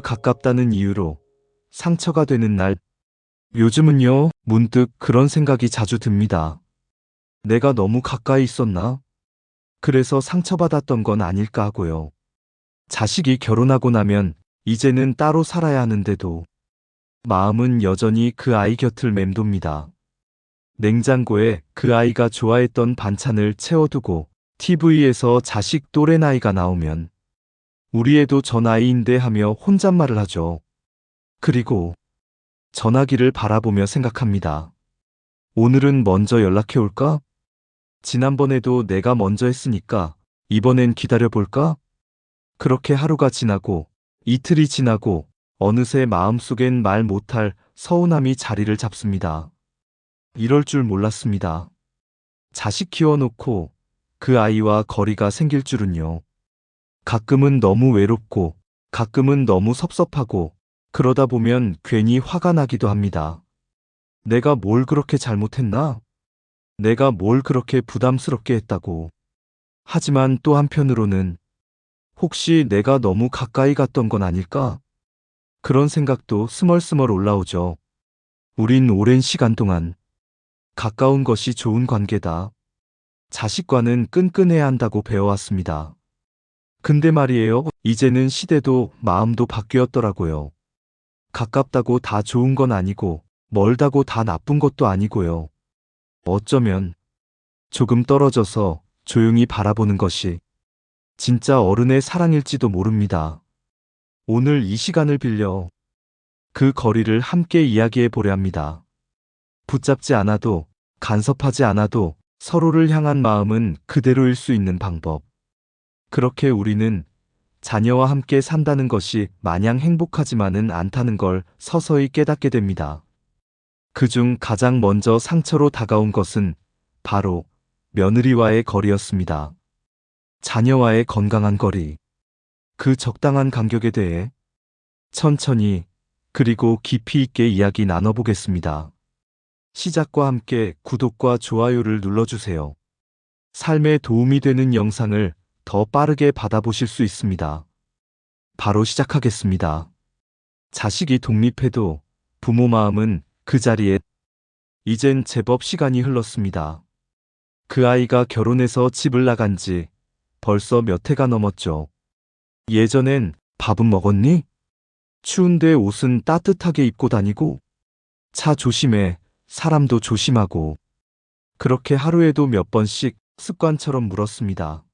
가깝다는 이유로 상처가 되는 날. 요즘은요, 문득 그런 생각이 자주 듭니다. 내가 너무 가까이 있었나? 그래서 상처받았던 건 아닐까 하고요. 자식이 결혼하고 나면 이제는 따로 살아야 하는데도 마음은 여전히 그 아이 곁을 맴돕니다. 냉장고에 그 아이가 좋아했던 반찬을 채워두고 TV에서 자식 또래 나이가 나오면 우리 애도 저 나이인데 하며 혼잣말을 하죠. 그리고 전화기를 바라보며 생각합니다. 오늘은 먼저 연락해 올까? 지난번에도 내가 먼저 했으니까 이번엔 기다려볼까? 그렇게 하루가 지나고 이틀이 지나고 어느새 마음속엔 말 못할 서운함이 자리를 잡습니다. 이럴 줄 몰랐습니다. 자식 키워놓고 그 아이와 거리가 생길 줄은요. 가끔은 너무 외롭고 가끔은 너무 섭섭하고 그러다 보면 괜히 화가 나기도 합니다. 내가 뭘 그렇게 잘못했나? 내가 뭘 그렇게 부담스럽게 했다고. 하지만 또 한편으로는 혹시 내가 너무 가까이 갔던 건 아닐까? 그런 생각도 스멀스멀 올라오죠. 우린 오랜 시간 동안 가까운 것이 좋은 관계다. 자식과는 끈끈해야 한다고 배워왔습니다. 근데 말이에요, 이제는 시대도 마음도 바뀌었더라고요. 가깝다고 다 좋은 건 아니고, 멀다고 다 나쁜 것도 아니고요. 어쩌면 조금 떨어져서 조용히 바라보는 것이 진짜 어른의 사랑일지도 모릅니다. 오늘 이 시간을 빌려 그 거리를 함께 이야기해 보려 합니다. 붙잡지 않아도, 간섭하지 않아도 서로를 향한 마음은 그대로일 수 있는 방법. 그렇게 우리는 자녀와 함께 산다는 것이 마냥 행복하지만은 않다는 걸 서서히 깨닫게 됩니다. 그중 가장 먼저 상처로 다가온 것은 바로 며느리와의 거리였습니다. 자녀와의 건강한 거리. 그 적당한 간격에 대해 천천히 그리고 깊이 있게 이야기 나눠보겠습니다. 시작과 함께 구독과 좋아요를 눌러주세요. 삶에 도움이 되는 영상을 더 빠르게 받아보실 수 있습니다. 바로 시작하겠습니다. 자식이 독립해도 부모 마음은 그 자리에. 이젠 제법 시간이 흘렀습니다. 그 아이가 결혼해서 집을 나간 지 벌써 몇 해가 넘었죠. 예전엔 밥은 먹었니? 추운데 옷은 따뜻하게 입고 다니고, 차 조심해, 사람도 조심하고, 그렇게 하루에도 몇 번씩 습관처럼 물었습니다.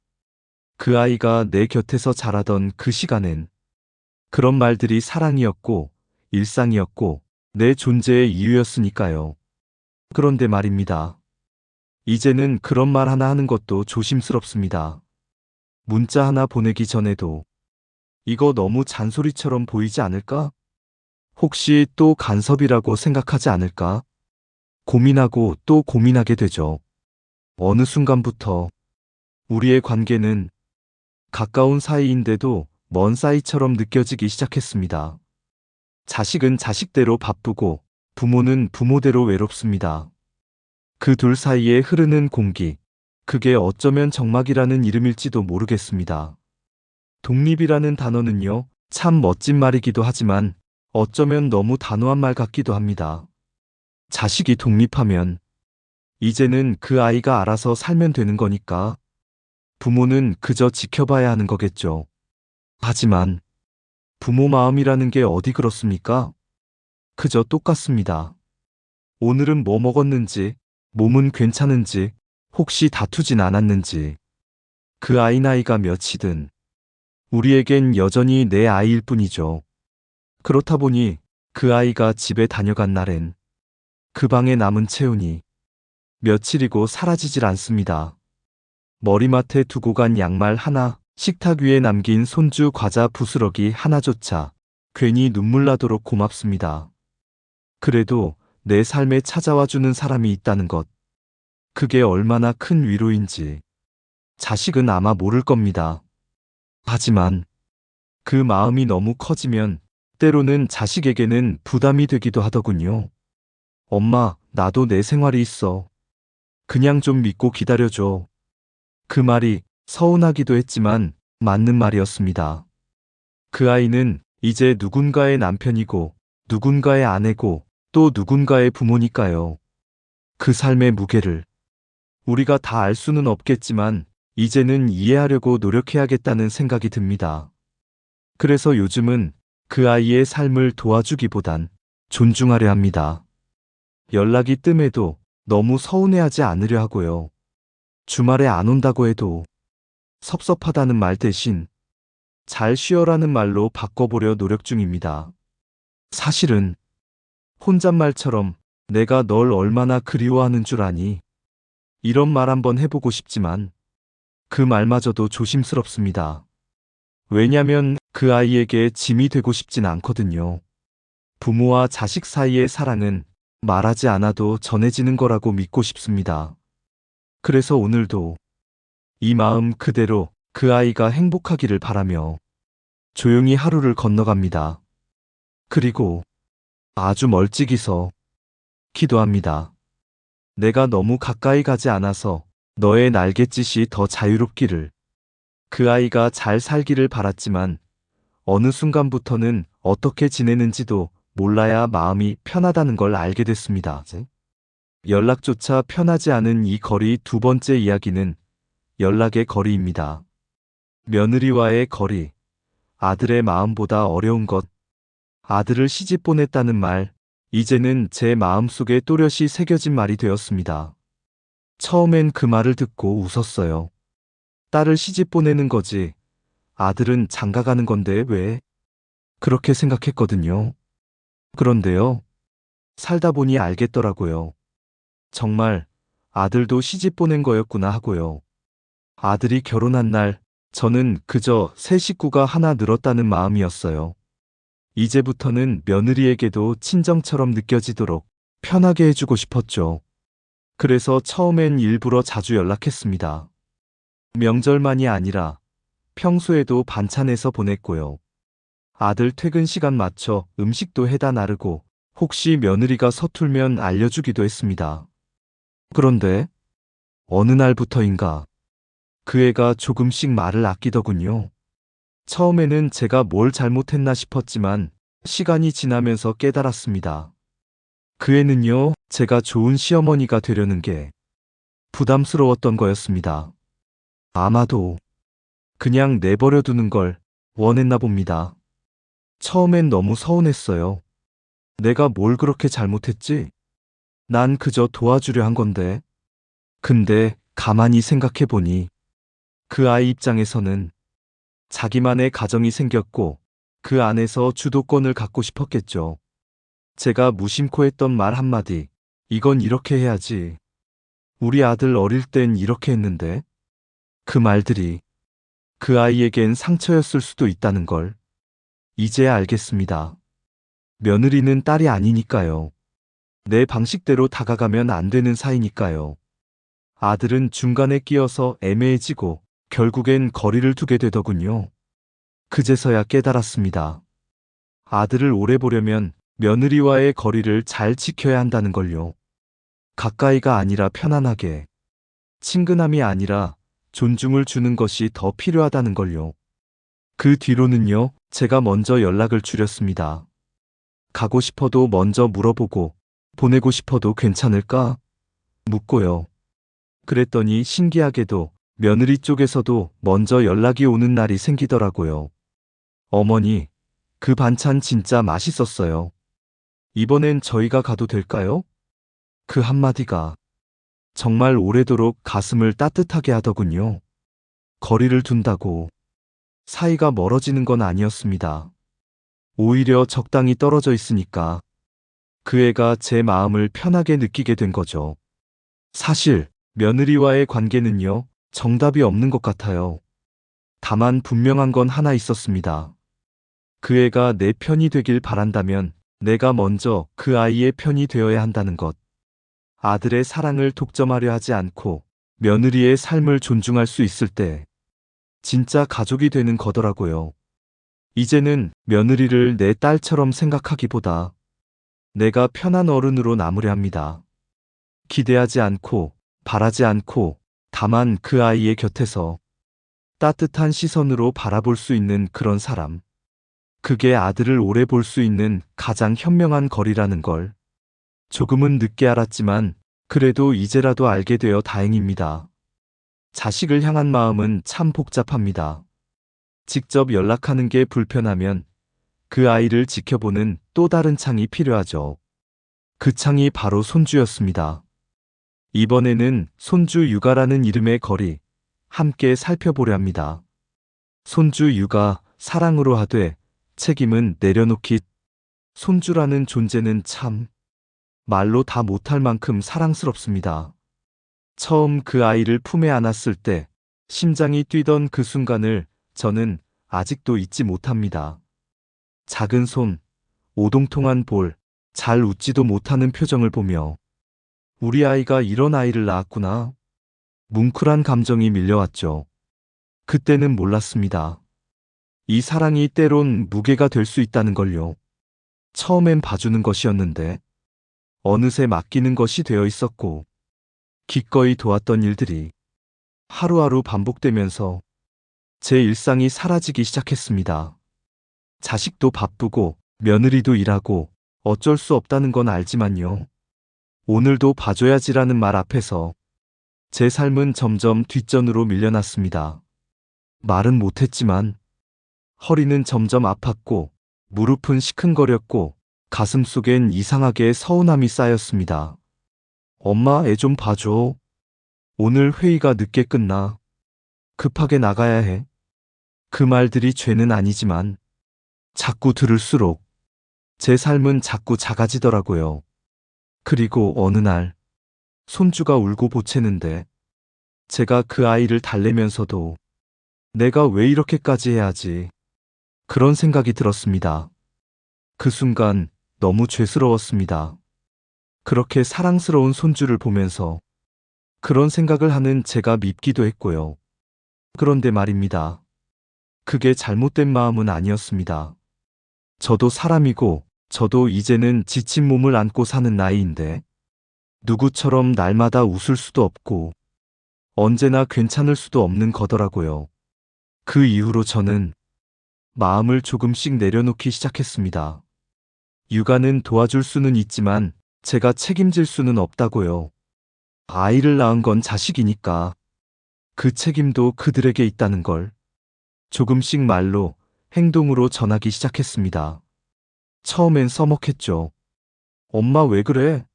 그 아이가 내 곁에서 자라던 그 시간엔 그런 말들이 사랑이었고, 일상이었고, 내 존재의 이유였으니까요. 그런데 말입니다. 이제는 그런 말 하나 하는 것도 조심스럽습니다. 문자 하나 보내기 전에도 이거 너무 잔소리처럼 보이지 않을까? 혹시 또 간섭이라고 생각하지 않을까? 고민하고 또 고민하게 되죠. 어느 순간부터 우리의 관계는 가까운 사이인데도 먼 사이처럼 느껴지기 시작했습니다. 자식은 자식대로 바쁘고 부모는 부모대로 외롭습니다. 그 둘 사이에 흐르는 공기, 그게 어쩌면 정막이라는 이름일지도 모르겠습니다. 독립이라는 단어는요, 참 멋진 말이기도 하지만 어쩌면 너무 단호한 말 같기도 합니다. 자식이 독립하면 이제는 그 아이가 알아서 살면 되는 거니까 부모는 그저 지켜봐야 하는 거겠죠. 하지만 부모 마음이라는 게 어디 그렇습니까? 그저 똑같습니다. 오늘은 뭐 먹었는지, 몸은 괜찮은지, 혹시 다투진 않았는지, 그 아이 나이가 몇이든 우리에겐 여전히 내 아이일 뿐이죠. 그렇다 보니 그 아이가 집에 다녀간 날엔 그 방에 남은 체온이 며칠이고 사라지질 않습니다. 머리맡에 두고 간 양말 하나, 식탁 위에 남긴 손주 과자 부스러기 하나조차 괜히 눈물 나도록 고맙습니다. 그래도 내 삶에 찾아와 주는 사람이 있다는 것, 그게 얼마나 큰 위로인지 자식은 아마 모를 겁니다. 하지만 그 마음이 너무 커지면 때로는 자식에게는 부담이 되기도 하더군요. 엄마, 나도 내 생활이 있어. 그냥 좀 믿고 기다려줘. 그 말이 서운하기도 했지만 맞는 말이었습니다. 그 아이는 이제 누군가의 남편이고, 누군가의 아내고, 또 누군가의 부모니까요. 그 삶의 무게를 우리가 다 알 수는 없겠지만, 이제는 이해하려고 노력해야겠다는 생각이 듭니다. 그래서 요즘은 그 아이의 삶을 도와주기보단 존중하려 합니다. 연락이 뜸해도 너무 서운해하지 않으려 하고요. 주말에 안 온다고 해도 섭섭하다는 말 대신 잘 쉬어라는 말로 바꿔보려 노력 중입니다. 사실은 혼잣말처럼 내가 널 얼마나 그리워하는 줄 아니? 이런 말 한번 해보고 싶지만 그 말마저도 조심스럽습니다. 왜냐면 그 아이에게 짐이 되고 싶진 않거든요. 부모와 자식 사이의 사랑은 말하지 않아도 전해지는 거라고 믿고 싶습니다. 그래서 오늘도 이 마음 그대로 그 아이가 행복하기를 바라며 조용히 하루를 건너갑니다. 그리고 아주 멀찍이서 기도합니다. 내가 너무 가까이 가지 않아서 너의 날갯짓이 더 자유롭기를. 그 아이가 잘 살기를 바랐지만 어느 순간부터는 어떻게 지내는지도 몰라야 마음이 편하다는 걸 알게 됐습니다. 연락조차 편하지 않은 이 거리 두 번째 이야기는 연락의 거리입니다. 며느리와의 거리, 아들의 마음보다 어려운 것, 아들을 시집 보냈다는 말, 이제는 제 마음속에 또렷이 새겨진 말이 되었습니다. 처음엔 그 말을 듣고 웃었어요. 딸을 시집 보내는 거지, 아들은 장가가는 건데 왜? 그렇게 생각했거든요. 그런데요, 살다 보니 알겠더라고요. 정말 아들도 시집 보낸 거였구나 하고요. 아들이 결혼한 날, 저는 그저 새 식구가 하나 늘었다는 마음이었어요. 이제부터는 며느리에게도 친정처럼 느껴지도록 편하게 해주고 싶었죠. 그래서 처음엔 일부러 자주 연락했습니다. 명절만이 아니라 평소에도 반찬해서 보냈고요. 아들 퇴근 시간 맞춰 음식도 해다 나르고 혹시 며느리가 서툴면 알려주기도 했습니다. 그런데 어느 날부터인가 그 애가 조금씩 말을 아끼더군요. 처음에는 제가 뭘 잘못했나 싶었지만 시간이 지나면서 깨달았습니다. 그 애는요, 제가 좋은 시어머니가 되려는 게 부담스러웠던 거였습니다. 아마도 그냥 내버려 두는 걸 원했나 봅니다. 처음엔 너무 서운했어요. 내가 뭘 그렇게 잘못했지? 난 그저 도와주려 한 건데. 근데 가만히 생각해 보니 그 아이 입장에서는 자기만의 가정이 생겼고 그 안에서 주도권을 갖고 싶었겠죠. 제가 무심코 했던 말 한마디, 이건 이렇게 해야지. 우리 아들 어릴 땐 이렇게 했는데. 그 말들이 그 아이에겐 상처였을 수도 있다는 걸 이제야 알겠습니다. 며느리는 딸이 아니니까요. 내 방식대로 다가가면 안 되는 사이니까요. 아들은 중간에 끼어서 애매해지고 결국엔 거리를 두게 되더군요. 그제서야 깨달았습니다. 아들을 오래 보려면 며느리와의 거리를 잘 지켜야 한다는 걸요. 가까이가 아니라 편안하게, 친근함이 아니라 존중을 주는 것이 더 필요하다는 걸요. 그 뒤로는요, 제가 먼저 연락을 줄였습니다. 가고 싶어도 먼저 물어보고, 보내고 싶어도 괜찮을까? 묻고요. 그랬더니 신기하게도 며느리 쪽에서도 먼저 연락이 오는 날이 생기더라고요. 어머니, 그 반찬 진짜 맛있었어요. 이번엔 저희가 가도 될까요? 그 한마디가 정말 오래도록 가슴을 따뜻하게 하더군요. 거리를 둔다고 사이가 멀어지는 건 아니었습니다. 오히려 적당히 떨어져 있으니까 그 애가 제 마음을 편하게 느끼게 된 거죠. 사실 며느리와의 관계는요, 정답이 없는 것 같아요. 다만 분명한 건 하나 있었습니다. 그 애가 내 편이 되길 바란다면 내가 먼저 그 아이의 편이 되어야 한다는 것. 아들의 사랑을 독점하려 하지 않고 며느리의 삶을 존중할 수 있을 때 진짜 가족이 되는 거더라고요. 이제는 며느리를 내 딸처럼 생각하기보다 내가 편한 어른으로 남으려 합니다. 기대하지 않고 바라지 않고 다만 그 아이의 곁에서 따뜻한 시선으로 바라볼 수 있는 그런 사람. 그게 아들을 오래 볼 수 있는 가장 현명한 거리라는 걸 조금은 늦게 알았지만 그래도 이제라도 알게 되어 다행입니다. 자식을 향한 마음은 참 복잡합니다. 직접 연락하는 게 불편하면 그 아이를 지켜보는 또 다른 창이 필요하죠. 그 창이 바로 손주였습니다. 이번에는 손주 육아라는 이름의 거리, 함께 살펴보려 합니다. 손주 육아, 사랑으로 하되 책임은 내려놓기. 손주라는 존재는 참 말로 다 못할 만큼 사랑스럽습니다. 처음 그 아이를 품에 안았을 때 심장이 뛰던 그 순간을 저는 아직도 잊지 못합니다. 작은 손, 오동통한 볼, 잘 웃지도 못하는 표정을 보며 우리 아이가 이런 아이를 낳았구나. 뭉클한 감정이 밀려왔죠. 그때는 몰랐습니다. 이 사랑이 때론 무게가 될 수 있다는 걸요. 처음엔 봐주는 것이었는데 어느새 맡기는 것이 되어 있었고 기꺼이 도왔던 일들이 하루하루 반복되면서 제 일상이 사라지기 시작했습니다. 자식도 바쁘고 며느리도 일하고 어쩔 수 없다는 건 알지만요. 오늘도 봐줘야지라는 말 앞에서 제 삶은 점점 뒷전으로 밀려났습니다. 말은 못했지만 허리는 점점 아팠고 무릎은 시큰거렸고 가슴속엔 이상하게 서운함이 쌓였습니다. 엄마, 애 좀 봐줘. 오늘 회의가 늦게 끝나. 급하게 나가야 해. 그 말들이 죄는 아니지만 자꾸 들을수록 제 삶은 자꾸 작아지더라고요. 그리고 어느 날 손주가 울고 보채는데 제가 그 아이를 달래면서도 내가 왜 이렇게까지 해야지? 그런 생각이 들었습니다. 그 순간 너무 죄스러웠습니다. 그렇게 사랑스러운 손주를 보면서 그런 생각을 하는 제가 밉기도 했고요. 그런데 말입니다. 그게 잘못된 마음은 아니었습니다. 저도 사람이고 저도 이제는 지친 몸을 안고 사는 나이인데 누구처럼 날마다 웃을 수도 없고 언제나 괜찮을 수도 없는 거더라고요. 그 이후로 저는 마음을 조금씩 내려놓기 시작했습니다. 육아는 도와줄 수는 있지만 제가 책임질 수는 없다고요. 아이를 낳은 건 자식이니까 그 책임도 그들에게 있다는 걸 조금씩 말로, 행동으로 전하기 시작했습니다. 처음엔 서먹했죠. 엄마 왜 그래?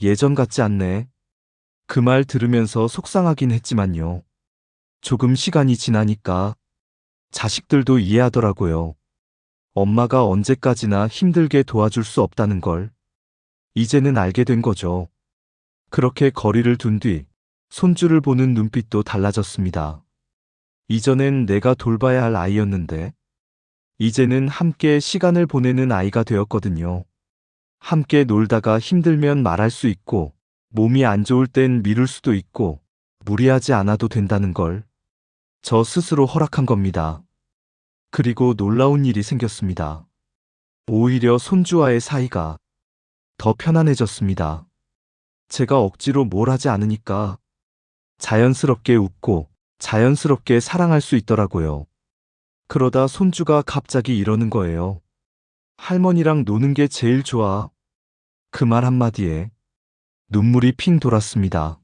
예전 같지 않네. 그 말 들으면서 속상하긴 했지만요. 조금 시간이 지나니까 자식들도 이해하더라고요. 엄마가 언제까지나 힘들게 도와줄 수 없다는 걸 이제는 알게 된 거죠. 그렇게 거리를 둔 뒤 손주를 보는 눈빛도 달라졌습니다. 이전엔 내가 돌봐야 할 아이였는데 이제는 함께 시간을 보내는 아이가 되었거든요. 함께 놀다가 힘들면 말할 수 있고 몸이 안 좋을 땐 미룰 수도 있고 무리하지 않아도 된다는 걸 저 스스로 허락한 겁니다. 그리고 놀라운 일이 생겼습니다. 오히려 손주와의 사이가 더 편안해졌습니다. 제가 억지로 뭘 하지 않으니까 자연스럽게 웃고 자연스럽게 사랑할 수 있더라고요. 그러다 손주가 갑자기 이러는 거예요. 할머니랑 노는 게 제일 좋아. 그 말 한마디에 눈물이 핑 돌았습니다.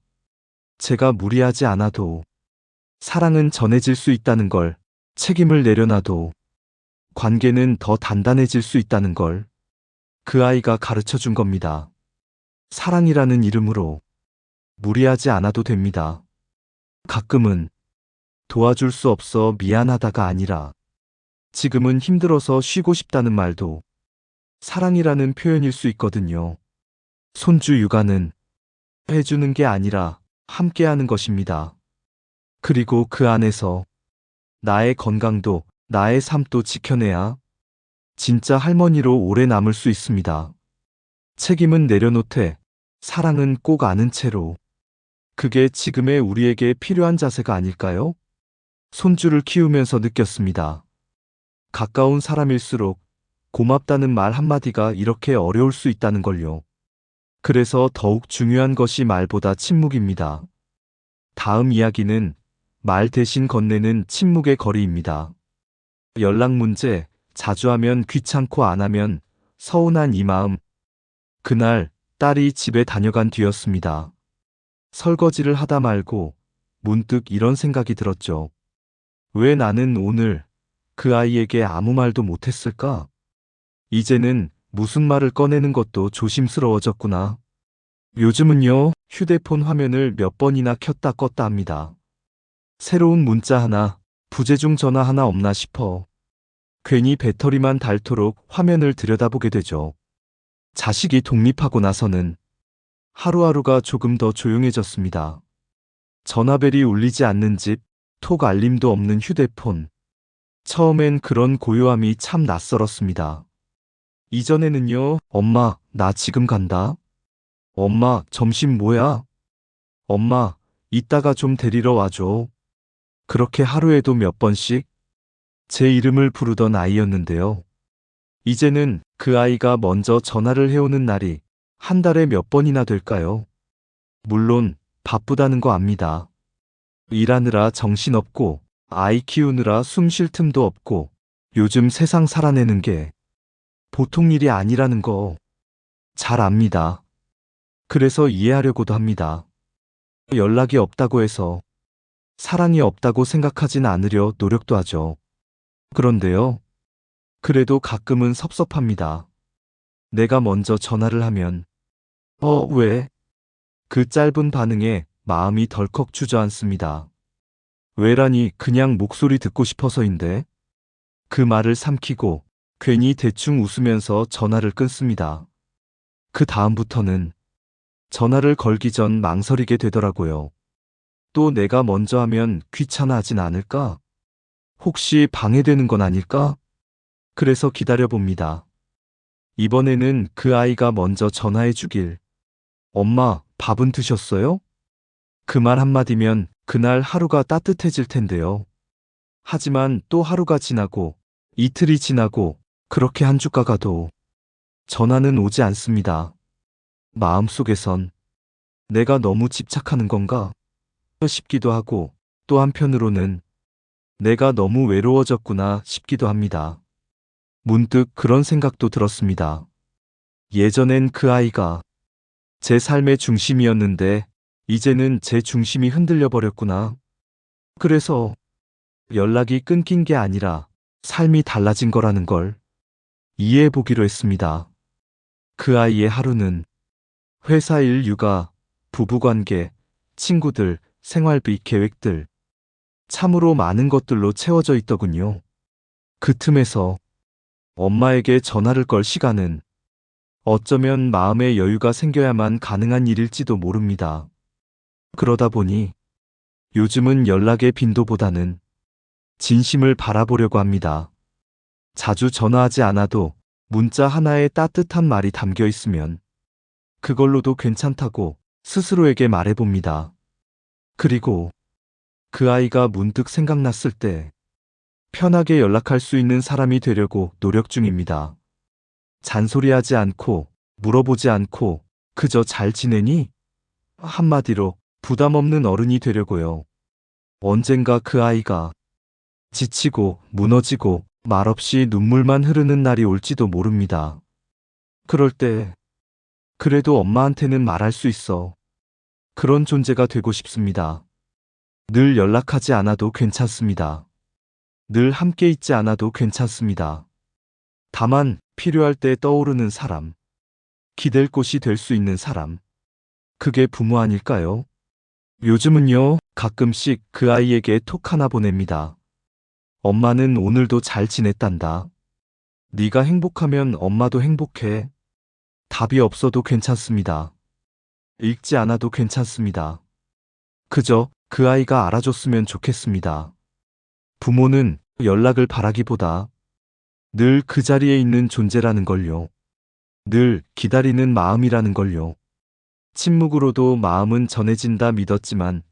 제가 무리하지 않아도 사랑은 전해질 수 있다는 걸, 책임을 내려놔도 관계는 더 단단해질 수 있다는 걸 그 아이가 가르쳐 준 겁니다. 사랑이라는 이름으로 무리하지 않아도 됩니다. 가끔은 도와줄 수 없어 미안하다가 아니라 지금은 힘들어서 쉬고 싶다는 말도 사랑이라는 표현일 수 있거든요. 손주 육아는 해주는 게 아니라 함께하는 것입니다. 그리고 그 안에서 나의 건강도 나의 삶도 지켜내야 진짜 할머니로 오래 남을 수 있습니다. 책임은 내려놓되 사랑은 꼭 아는 채로. 그게 지금의 우리에게 필요한 자세가 아닐까요? 손주를 키우면서 느꼈습니다. 가까운 사람일수록 고맙다는 말 한마디가 이렇게 어려울 수 있다는 걸요. 그래서 더욱 중요한 것이 말보다 침묵입니다. 다음 이야기는 말 대신 건네는 침묵의 거리입니다. 연락 문제, 자주 하면 귀찮고 안 하면 서운한 이 마음. 그날 딸이 집에 다녀간 뒤였습니다. 설거지를 하다 말고 문득 이런 생각이 들었죠. 왜 나는 오늘 그 아이에게 아무 말도 못했을까? 이제는 무슨 말을 꺼내는 것도 조심스러워졌구나. 요즘은요, 휴대폰 화면을 몇 번이나 켰다 껐다 합니다. 새로운 문자 하나, 부재중 전화 하나 없나 싶어. 괜히 배터리만 닳도록 화면을 들여다보게 되죠. 자식이 독립하고 나서는 하루하루가 조금 더 조용해졌습니다. 전화벨이 울리지 않는 집, 톡 알림도 없는 휴대폰. 처음엔 그런 고요함이 참 낯설었습니다. 이전에는요, 엄마, 나 지금 간다. 엄마, 점심 뭐야? 엄마, 이따가 좀 데리러 와줘. 그렇게 하루에도 몇 번씩 제 이름을 부르던 아이였는데요. 이제는 그 아이가 먼저 전화를 해오는 날이 한 달에 몇 번이나 될까요? 물론 바쁘다는 거 압니다. 일하느라 정신없고 아이 키우느라 숨 쉴 틈도 없고 요즘 세상 살아내는 게 보통 일이 아니라는 거 잘 압니다. 그래서 이해하려고도 합니다. 연락이 없다고 해서 사랑이 없다고 생각하진 않으려 노력도 하죠. 그런데요. 그래도 가끔은 섭섭합니다. 내가 먼저 전화를 하면 왜? 그 짧은 반응에 마음이 덜컥 주저앉습니다. 왜라니 그냥 목소리 듣고 싶어서인데 그 말을 삼키고 괜히 대충 웃으면서 전화를 끊습니다. 그 다음부터는 전화를 걸기 전 망설이게 되더라고요. 또 내가 먼저 하면 귀찮아하진 않을까? 혹시 방해되는 건 아닐까? 그래서 기다려봅니다. 이번에는 그 아이가 먼저 전화해 주길. 엄마, 밥은 드셨어요? 그 말 한마디면 그날 하루가 따뜻해질 텐데요. 하지만 또 하루가 지나고 이틀이 지나고 그렇게 한 주가 가도 전화는 오지 않습니다. 마음속에선 내가 너무 집착하는 건가 싶기도 하고 또 한편으로는 내가 너무 외로워졌구나 싶기도 합니다. 문득 그런 생각도 들었습니다. 예전엔 그 아이가 제 삶의 중심이었는데 이제는 제 중심이 흔들려 버렸구나. 그래서 연락이 끊긴 게 아니라 삶이 달라진 거라는 걸 이해해 보기로 했습니다. 그 아이의 하루는 회사 일, 육아, 부부관계, 친구들, 생활비, 계획들, 참으로 많은 것들로 채워져 있더군요. 그 틈에서 엄마에게 전화를 걸 시간은 어쩌면 마음의 여유가 생겨야만 가능한 일일지도 모릅니다. 그러다 보니 요즘은 연락의 빈도보다는 진심을 바라보려고 합니다. 자주 전화하지 않아도 문자 하나에 따뜻한 말이 담겨 있으면 그걸로도 괜찮다고 스스로에게 말해봅니다. 그리고 그 아이가 문득 생각났을 때 편하게 연락할 수 있는 사람이 되려고 노력 중입니다. 잔소리하지 않고 물어보지 않고 그저 잘 지내니? 한마디로 부담 없는 어른이 되려고요. 언젠가 그 아이가 지치고 무너지고 말없이 눈물만 흐르는 날이 올지도 모릅니다. 그럴 때 그래도 엄마한테는 말할 수 있어. 그런 존재가 되고 싶습니다. 늘 연락하지 않아도 괜찮습니다. 늘 함께 있지 않아도 괜찮습니다. 다만 필요할 때 떠오르는 사람, 기댈 곳이 될 수 있는 사람, 그게 부모 아닐까요? 요즘은요, 가끔씩 그 아이에게 톡 하나 보냅니다. 엄마는 오늘도 잘 지냈단다. 네가 행복하면 엄마도 행복해. 답이 없어도 괜찮습니다. 읽지 않아도 괜찮습니다. 그저 그 아이가 알아줬으면 좋겠습니다. 부모는 연락을 바라기보다 늘 그 자리에 있는 존재라는 걸요. 늘 기다리는 마음이라는 걸요. 침묵으로도 마음은 전해진다 믿었지만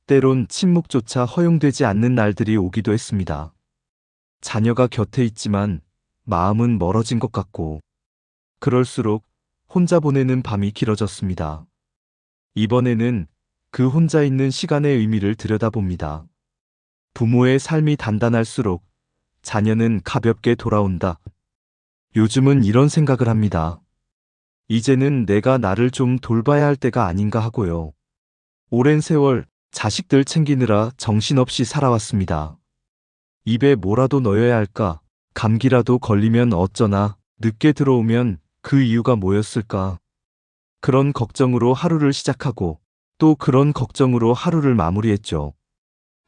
때론 침묵조차 허용되지 않는 날들이 오기도 했습니다. 자녀가 곁에 있지만 마음은 멀어진 것 같고 그럴수록 혼자 보내는 밤이 길어졌습니다. 이번에는 그 혼자 있는 시간의 의미를 들여다봅니다. 부모의 삶이 단단할수록 자녀는 가볍게 돌아온다. 요즘은 이런 생각을 합니다. 이제는 내가 나를 좀 돌봐야 할 때가 아닌가 하고요. 오랜 세월 자식들 챙기느라 정신없이 살아왔습니다. 입에 뭐라도 넣어야 할까? 감기라도 걸리면 어쩌나? 늦게 들어오면 그 이유가 뭐였을까? 그런 걱정으로 하루를 시작하고 또 그런 걱정으로 하루를 마무리했죠.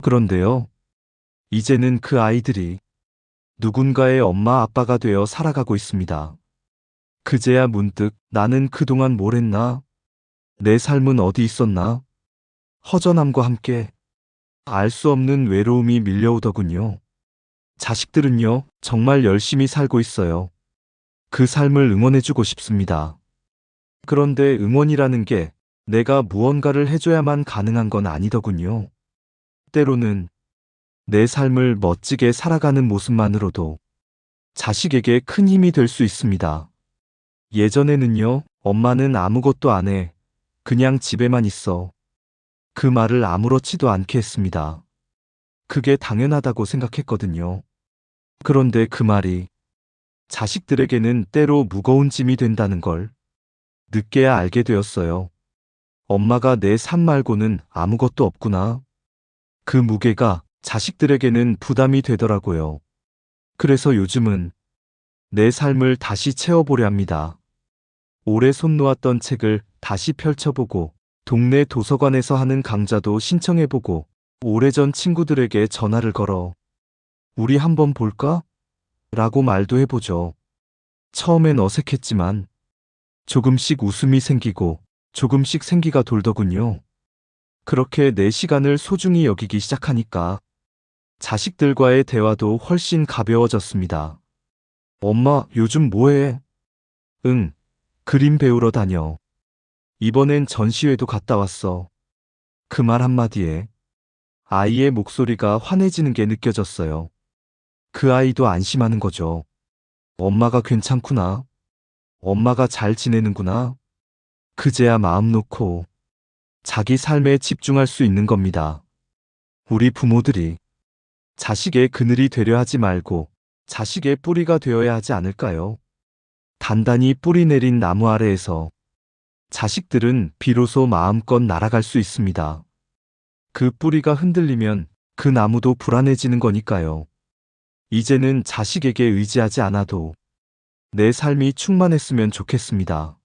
그런데요, 이제는 그 아이들이 누군가의 엄마 아빠가 되어 살아가고 있습니다. 그제야 문득 나는 그동안 뭘 했나? 내 삶은 어디 있었나? 허전함과 함께 알 수 없는 외로움이 밀려오더군요. 자식들은요, 정말 열심히 살고 있어요. 그 삶을 응원해주고 싶습니다. 그런데 응원이라는 게 내가 무언가를 해줘야만 가능한 건 아니더군요. 때로는 내 삶을 멋지게 살아가는 모습만으로도 자식에게 큰 힘이 될 수 있습니다. 예전에는요, 엄마는 아무것도 안 해. 그냥 집에만 있어. 그 말을 아무렇지도 않게 했습니다. 그게 당연하다고 생각했거든요. 그런데 그 말이 자식들에게는 때로 무거운 짐이 된다는 걸 늦게야 알게 되었어요. 엄마가 내 삶 말고는 아무것도 없구나. 그 무게가 자식들에게는 부담이 되더라고요. 그래서 요즘은 내 삶을 다시 채워보려 합니다. 오래 손 놓았던 책을 다시 펼쳐보고, 동네 도서관에서 하는 강좌도 신청해보고, 오래전 친구들에게 전화를 걸어 우리 한번 볼까? 라고 말도 해보죠. 처음엔 어색했지만 조금씩 웃음이 생기고 조금씩 생기가 돌더군요. 그렇게 내 시간을 소중히 여기기 시작하니까 자식들과의 대화도 훨씬 가벼워졌습니다. 엄마, 요즘 뭐해? 응, 그림 배우러 다녀. 이번엔 전시회도 갔다 왔어. 그 말 한마디에 아이의 목소리가 환해지는 게 느껴졌어요. 그 아이도 안심하는 거죠. 엄마가 괜찮구나. 엄마가 잘 지내는구나. 그제야 마음 놓고 자기 삶에 집중할 수 있는 겁니다. 우리 부모들이 자식의 그늘이 되려 하지 말고 자식의 뿌리가 되어야 하지 않을까요? 단단히 뿌리 내린 나무 아래에서 자식들은 비로소 마음껏 날아갈 수 있습니다. 그 뿌리가 흔들리면 그 나무도 불안해지는 거니까요. 이제는 자식에게 의지하지 않아도 내 삶이 충만했으면 좋겠습니다.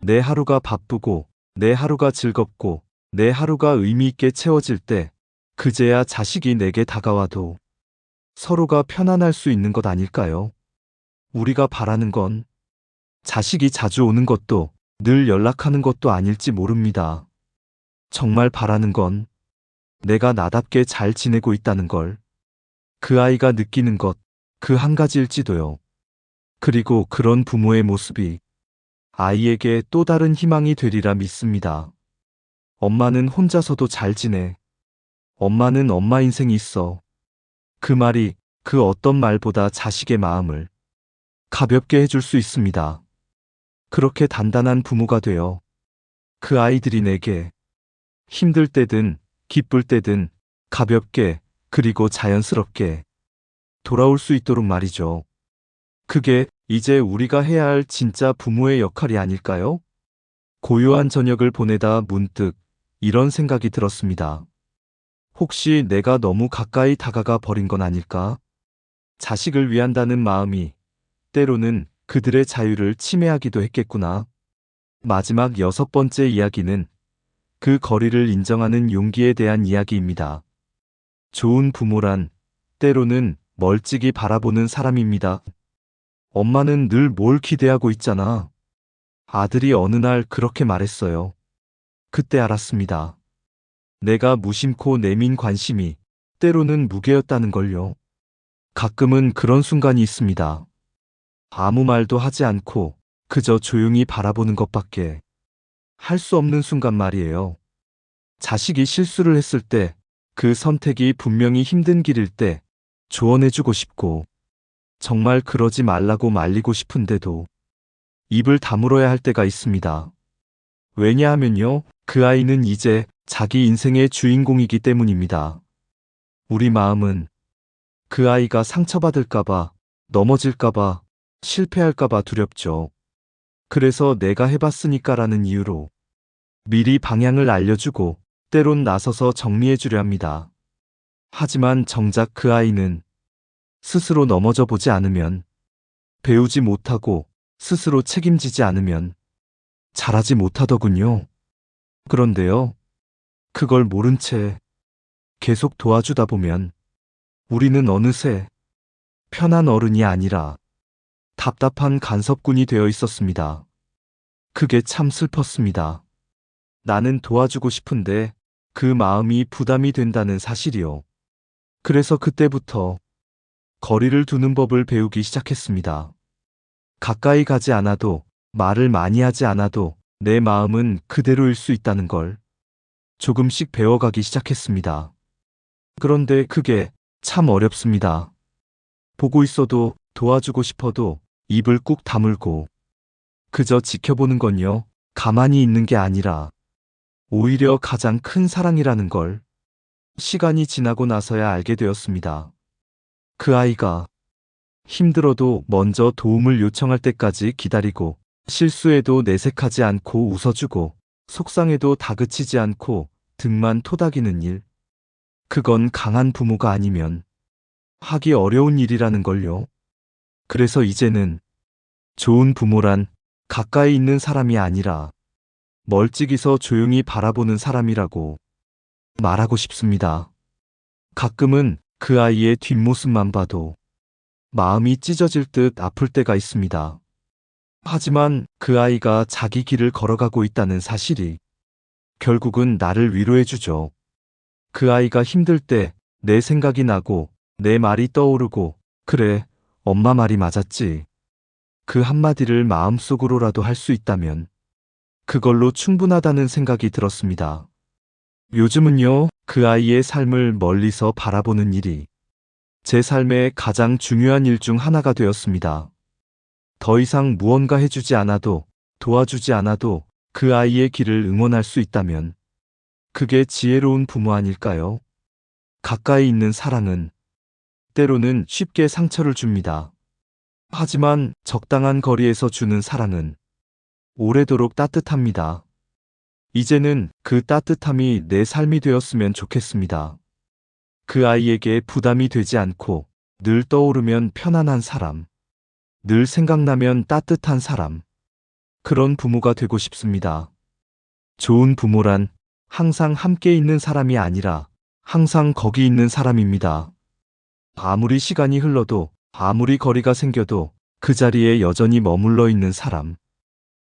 내 하루가 바쁘고, 내 하루가 즐겁고, 내 하루가 의미 있게 채워질 때, 그제야 자식이 내게 다가와도 서로가 편안할 수 있는 것 아닐까요? 우리가 바라는 건 자식이 자주 오는 것도 늘 연락하는 것도 아닐지 모릅니다. 정말 바라는 건 내가 나답게 잘 지내고 있다는 걸 그 아이가 느끼는 것, 그 한 가지일지도요. 그리고 그런 부모의 모습이 아이에게 또 다른 희망이 되리라 믿습니다. 엄마는 혼자서도 잘 지내. 엄마는 엄마 인생이 있어. 그 말이 그 어떤 말보다 자식의 마음을 가볍게 해줄 수 있습니다. 그렇게 단단한 부모가 되어 그 아이들이 내게 힘들 때든 기쁠 때든 가볍게 그리고 자연스럽게 돌아올 수 있도록 말이죠. 그게 이제 우리가 해야 할 진짜 부모의 역할이 아닐까요? 고요한 저녁을 보내다 문득 이런 생각이 들었습니다. 혹시 내가 너무 가까이 다가가 버린 건 아닐까? 자식을 위한다는 마음이 때로는 그들의 자유를 침해하기도 했겠구나. 마지막 6번째 이야기는 그 거리를 인정하는 용기에 대한 이야기입니다. 좋은 부모란 때로는 멀찍이 바라보는 사람입니다. 엄마는 늘 뭘 기대하고 있잖아. 아들이 어느 날 그렇게 말했어요. 그때 알았습니다. 내가 무심코 내민 관심이 때로는 무게였다는 걸요. 가끔은 그런 순간이 있습니다. 아무 말도 하지 않고 그저 조용히 바라보는 것밖에 할 수 없는 순간 말이에요. 자식이 실수를 했을 때, 그 선택이 분명히 힘든 길일 때 조언해주고 싶고, 정말 그러지 말라고 말리고 싶은데도 입을 다물어야 할 때가 있습니다. 왜냐하면요, 그 아이는 이제 자기 인생의 주인공이기 때문입니다. 우리 마음은 그 아이가 상처받을까봐, 넘어질까봐, 실패할까봐 두렵죠. 그래서 내가 해봤으니까라는 이유로 미리 방향을 알려주고 때론 나서서 정리해주려 합니다. 하지만 정작 그 아이는 스스로 넘어져 보지 않으면, 배우지 못하고 스스로 책임지지 않으면 잘하지 못하더군요. 그런데요, 그걸 모른 채 계속 도와주다 보면 우리는 어느새 편한 어른이 아니라 답답한 간섭꾼이 되어 있었습니다. 그게 참 슬펐습니다. 나는 도와주고 싶은데 그 마음이 부담이 된다는 사실이요. 그래서 그때부터 거리를 두는 법을 배우기 시작했습니다. 가까이 가지 않아도, 말을 많이 하지 않아도 내 마음은 그대로일 수 있다는 걸 조금씩 배워가기 시작했습니다. 그런데 그게 참 어렵습니다. 보고 있어도, 도와주고 싶어도 입을 꾹 다물고 그저 지켜보는 건요, 가만히 있는 게 아니라 오히려 가장 큰 사랑이라는 걸 시간이 지나고 나서야 알게 되었습니다. 그 아이가 힘들어도 먼저 도움을 요청할 때까지 기다리고, 실수해도 내색하지 않고 웃어주고, 속상해도 다그치지 않고 등만 토닥이는 일. 그건 강한 부모가 아니면 하기 어려운 일이라는 걸요. 그래서 이제는 좋은 부모란 가까이 있는 사람이 아니라 멀찍이서 조용히 바라보는 사람이라고 말하고 싶습니다. 가끔은 그 아이의 뒷모습만 봐도 마음이 찢어질 듯 아플 때가 있습니다. 하지만 그 아이가 자기 길을 걸어가고 있다는 사실이 결국은 나를 위로해주죠. 그 아이가 힘들 때 내 생각이 나고 내 말이 떠오르고, 그래, 엄마 말이 맞았지. 그 한마디를 마음속으로라도 할 수 있다면 그걸로 충분하다는 생각이 들었습니다. 요즘은요, 그 아이의 삶을 멀리서 바라보는 일이 제 삶의 가장 중요한 일 중 하나가 되었습니다. 더 이상 무언가 해주지 않아도, 도와주지 않아도 그 아이의 길을 응원할 수 있다면 그게 지혜로운 부모 아닐까요? 가까이 있는 사랑은 때로는 쉽게 상처를 줍니다. 하지만 적당한 거리에서 주는 사랑은 오래도록 따뜻합니다. 이제는 그 따뜻함이 내 삶이 되었으면 좋겠습니다. 그 아이에게 부담이 되지 않고 늘 떠오르면 편안한 사람, 늘 생각나면 따뜻한 사람, 그런 부모가 되고 싶습니다. 좋은 부모란 항상 함께 있는 사람이 아니라 항상 거기 있는 사람입니다. 아무리 시간이 흘러도, 아무리 거리가 생겨도 그 자리에 여전히 머물러 있는 사람,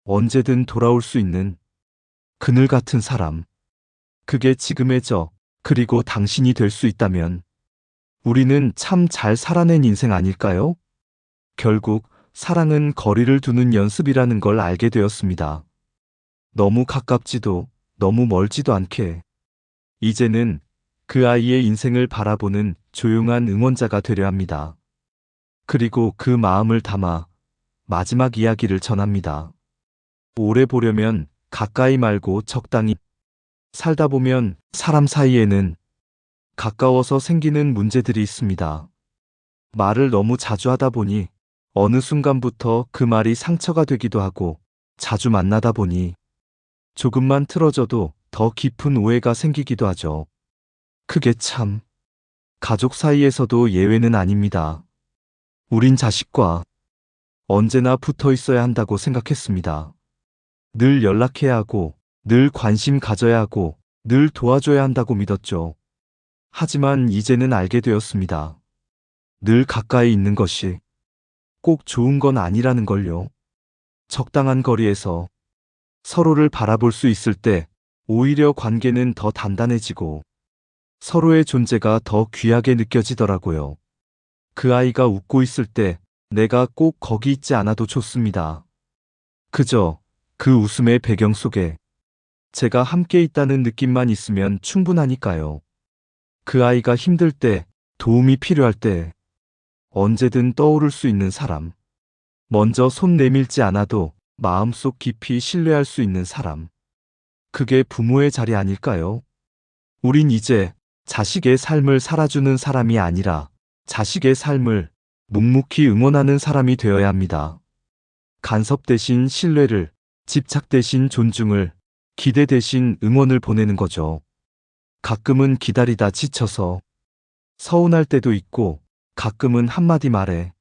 언제든 돌아올 수 있는 그늘 같은 사람. 그게 지금의 저, 그리고 당신이 될 수 있다면 우리는 참 잘 살아낸 인생 아닐까요? 결국 사랑은 거리를 두는 연습이라는 걸 알게 되었습니다. 너무 가깝지도 너무 멀지도 않게, 이제는 그 아이의 인생을 바라보는 조용한 응원자가 되려 합니다. 그리고 그 마음을 담아 마지막 이야기를 전합니다. 오래 보려면 가까이 말고 적당히, 살다 보면 사람 사이에는 가까워서 생기는 문제들이 있습니다. 말을 너무 자주 하다 보니 어느 순간부터 그 말이 상처가 되기도 하고, 자주 만나다 보니 조금만 틀어져도 더 깊은 오해가 생기기도 하죠. 그게 참 가족 사이에서도 예외는 아닙니다. 우린 자식과 언제나 붙어 있어야 한다고 생각했습니다. 늘 연락해야 하고, 늘 관심 가져야 하고, 늘 도와줘야 한다고 믿었죠. 하지만 이제는 알게 되었습니다. 늘 가까이 있는 것이 꼭 좋은 건 아니라는 걸요. 적당한 거리에서 서로를 바라볼 수 있을 때 오히려 관계는 더 단단해지고 서로의 존재가 더 귀하게 느껴지더라고요. 그 아이가 웃고 있을 때 내가 꼭 거기 있지 않아도 좋습니다. 그저 그 웃음의 배경 속에 제가 함께 있다는 느낌만 있으면 충분하니까요. 그 아이가 힘들 때, 도움이 필요할 때 언제든 떠오를 수 있는 사람, 먼저 손 내밀지 않아도 마음속 깊이 신뢰할 수 있는 사람, 그게 부모의 자리 아닐까요? 우린 이제 자식의 삶을 살아주는 사람이 아니라 자식의 삶을 묵묵히 응원하는 사람이 되어야 합니다. 간섭 대신 신뢰를, 집착 대신 존중을, 기대 대신 응원을 보내는 거죠. 가끔은 기다리다 지쳐서 서운할 때도 있고, 가끔은 한마디 말에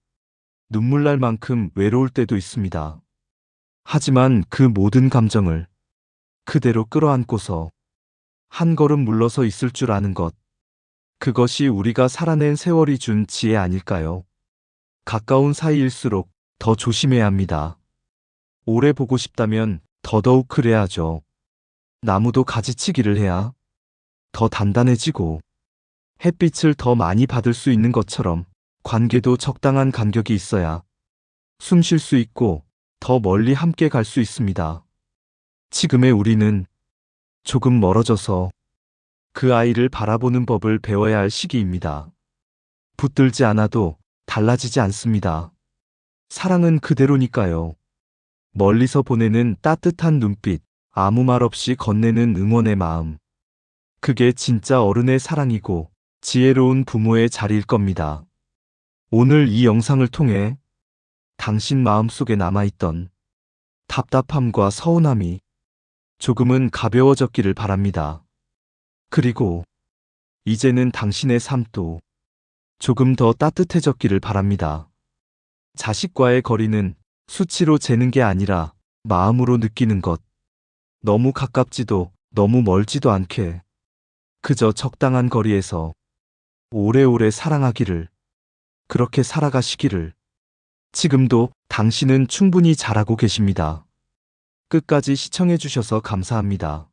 눈물 날 만큼 외로울 때도 있습니다. 하지만 그 모든 감정을 그대로 끌어안고서 한 걸음 물러서 있을 줄 아는 것, 그것이 우리가 살아낸 세월이 준 지혜 아닐까요? 가까운 사이일수록 더 조심해야 합니다. 오래 보고 싶다면 더더욱 그래야죠. 나무도 가지치기를 해야 더 단단해지고, 햇빛을 더 많이 받을 수 있는 것처럼 관계도 적당한 간격이 있어야 숨 쉴 수 있고 더 멀리 함께 갈 수 있습니다. 지금의 우리는 조금 멀어져서 그 아이를 바라보는 법을 배워야 할 시기입니다. 붙들지 않아도 달라지지 않습니다. 사랑은 그대로니까요. 멀리서 보내는 따뜻한 눈빛, 아무 말 없이 건네는 응원의 마음. 그게 진짜 어른의 사랑이고 지혜로운 부모의 자리일 겁니다. 오늘 이 영상을 통해 당신 마음속에 남아있던 답답함과 서운함이 조금은 가벼워졌기를 바랍니다. 그리고 이제는 당신의 삶도 조금 더 따뜻해졌기를 바랍니다. 자식과의 거리는 수치로 재는 게 아니라 마음으로 느끼는 것. 너무 가깝지도 너무 멀지도 않게 그저 적당한 거리에서 오래오래 사랑하기를, 그렇게 살아가시기를. 지금도 당신은 충분히 잘하고 계십니다. 끝까지 시청해 주셔서 감사합니다.